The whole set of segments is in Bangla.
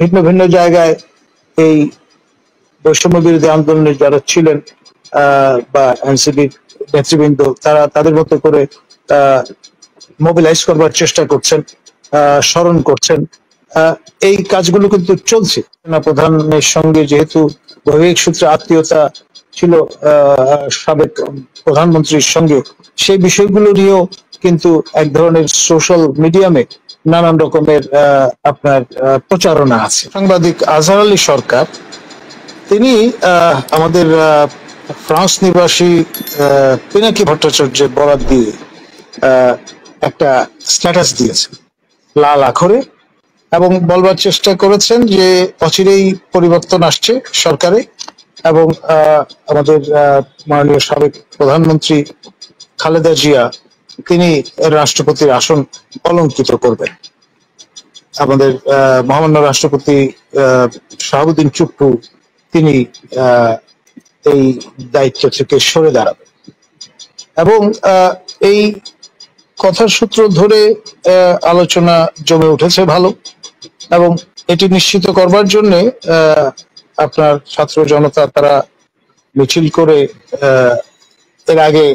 ভিন্ন ভিন্ন জায়গায় এই বৈষম্য বিরোধী আন্দোলনে যারা ছিলেন বা এনসিপির নেতৃবৃন্দ, তারা তাদের মতো করে মোবিলাইজ করবার চেষ্টা করছেন, স্মরণ করছেন। এই কাজগুলো কিন্তু চলছে। প্রধানের সঙ্গে যেহেতু বৈবাহিক সূত্রে আত্মীয়তা ছিল সাবেক প্রধানমন্ত্রীর সঙ্গে, সেই বিষয়গুলো নিয়েও কিন্তু এক ধরনের সোশ্যাল মিডিয়ামে নানান রকমের আপনার প্রচারণা আছে। সাংবাদিক আজহার আলী সরকার, তিনি আমাদের ফ্রান্স নিবাসী পিনাকি ভট্টাচার্যের বরাত দিয়ে একটা স্ট্যাটাস দিয়েছেন লাল আখরে, এবং বলবার চেষ্টা করেছেন যে অচিরেই পরিবর্তন আসছে সরকারে, এবং আমাদের মাননীয় সাবেক প্রধানমন্ত্রী খালেদা জিয়া তিনি রাষ্ট্রপতির আসন অলঙ্কিত করবেন। আমাদের মহামান্য রাষ্ট্রপতি শাহাবুদ্দিন চুপ্পু তিনি এই দায়িত্ব থেকে সরে দাঁড়াবেন, এবং এই কথার সূত্র ধরে আলোচনা জমে উঠেছে ভালো, এবং এটি নিশ্চিত করবার জন্য আপনার ছাত্র জনতা তারা মিছিল করে এর আগে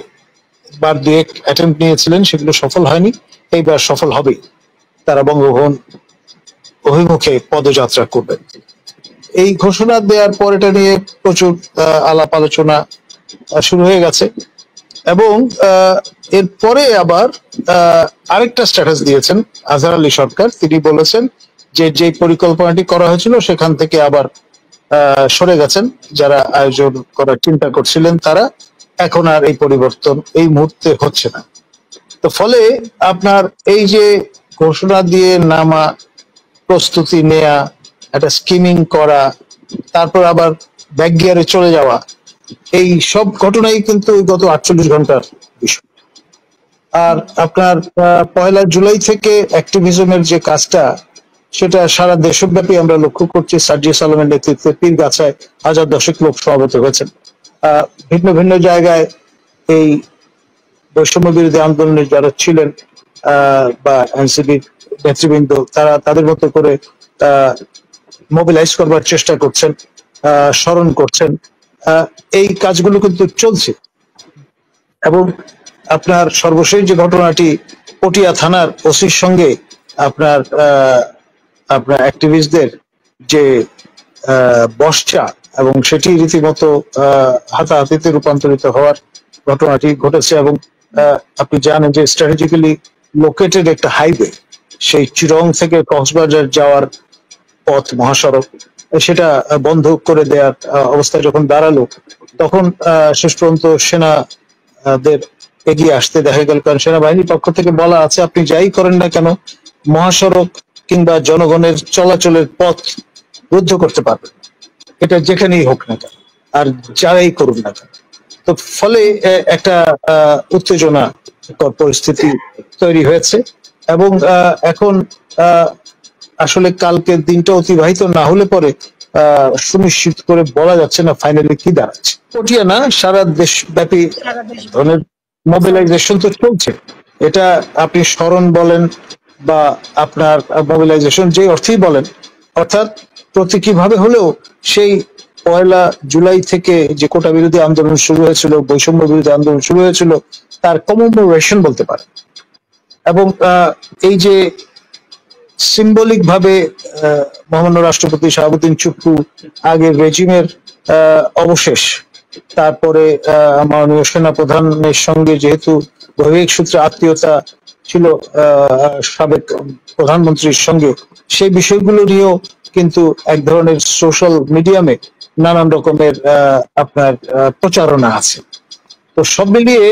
বার দুয়েক অ্যাটেম্প নিয়েছিলেন, সেগুলো সফল হয়নি, এইবার সফল হবে। তারা বঙ্গভবন অভিমুখে পদযাত্রা করবেন। এই ঘোষণা দেওয়ার পর এটা নিয়ে প্রচুর আলাপ আলোচনা শুরু হয়ে গেছে, এবং এরপরে আবার আরেকটা স্ট্যাটাস দিয়েছেন আজহার আলী সরকার। তিনি বলেছেন যে পরিকল্পনাটি করা হয়েছিল সেখান থেকে আবার সরে গেছেন যারা আয়োজন করার চিন্তা করছিলেন, তারা এখন আর এই পরিবর্তন এই মুহূর্তে হচ্ছে না। তো ফলে আপনার এই যে ঘোষণা দিয়ে নামা, প্রস্তুতি নেয়া, একটা স্কিমিং করা, তারপর আবার ব্যাক গিয়ারে চলে যাওয়া, এই সব ঘটনাই কিন্তু গত 48 ঘন্টার বিষয়। আর আপনার 1 জুলাই থেকে অ্যাক্টিভিজমের যে কাজটা, সেটা সারা দেশব্যাপী আমরা লক্ষ্য করছি। সার্জিস আলমের নেতৃত্বে পীরগাছায় 1000 লোক সমবেত হয়েছেন। ভিন্ন ভিন্ন জায়গায় এই বৈষম্য বিরোধী আন্দোলনে যারা ছিলেন বা এনসিপির নেতৃবৃন্দ, তারা তাদের মতো করে মোবিলাইজ করবার চেষ্টা করছেন, স্মরণ করছেন। এই কাজগুলো কিন্তু চলছে, এবং আপনার সর্বশেষ যে ঘটনাটি, পটিয়া থানার ওসির সঙ্গে আপনার অ্যাক্টিভিস্টদের যে বর্ষা, এবং সেটি রীতিমতো হাতাহাতিতে রূপান্তরিত হওয়ার ঘটনাটি ঘটেছে। এবং আপনি জানেন যে স্ট্র্যাটেজিক্যালি লোকেটেড একটা হাইওয়ে, সেই চিরং থেকে কক্সবাজার যাওয়ার পথ, মহাসড়ক, সেটা বন্ধ করে দেওয়ার অবস্থা যখন দাঁড়ালো, তখন শেষ পর্যন্ত সেনাদের এগিয়ে আসতে দেখা গেল। কারণ সেনাবাহিনীর পক্ষ থেকে বলা আছে, আপনি যাই করেন না কেন, মহাসড়ক কিংবা জনগণের চলাচলের পথ রুদ্ধ করতে পারবেন, এটা যেখানেই হোক না কেন, আর যারাই করুন না কেন। তো ফলে একটা উত্তেজনা পরিস্থিতি তৈরি হয়েছে, এবং এখন আসলে কালকের দিনটা অতিবাহিত না হলে পরে সুনিশ্চিত করে বলা যাচ্ছে না ফাইনালি কি দাঁড়াচ্ছে। পটিয়া না, সারা দেশব্যাপী ধরনের মোবিলাইজেশন তো চলছে। এটা আপনি স্মরণ বলেন বা আপনার মোবিলাইজেশন যে অর্থেই বলেন, অর্থাৎ প্রতীকীভাবে হলেও সেই 1 জুলাই থেকে যে কোটা বিরোধী আন্দোলন শুরু হয়েছিল, বৈষম্য বিরোধী আন্দোলন শুরু হয়েছিল, তার কমেমোরেশন বলতে পারে। এবং এই যে সিম্বলিক ভাবে মহামান্য রাষ্ট্রপতি শাহাবুদ্দিন চুপ্পু আগের রেজিমের অবশেষ, তারপরে মাননীয় সেনা প্রধানের সঙ্গে যেহেতু বৈবাহিক সূত্রে আত্মীয়তা ছিল সাবেক প্রধানমন্ত্রীর সঙ্গে, সেই বিষয়গুলো নিয়েও কিন্তু এক ধরনের সোশ্যাল মিডিয়ামে নানান রকমের আপনার প্রচারণা আছে। তো সব মিলিয়ে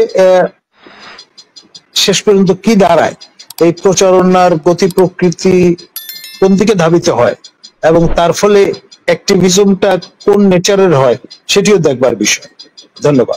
শেষ পর্যন্ত কি দাঁড়ায়, এই প্রচারণার গতি প্রকৃতি কোন দিকে ধাবিত হয়, এবং তার ফলে অ্যাক্টিভিজমটা কোন নেচারের হয়, সেটিও দেখবার বিষয়। ধন্যবাদ।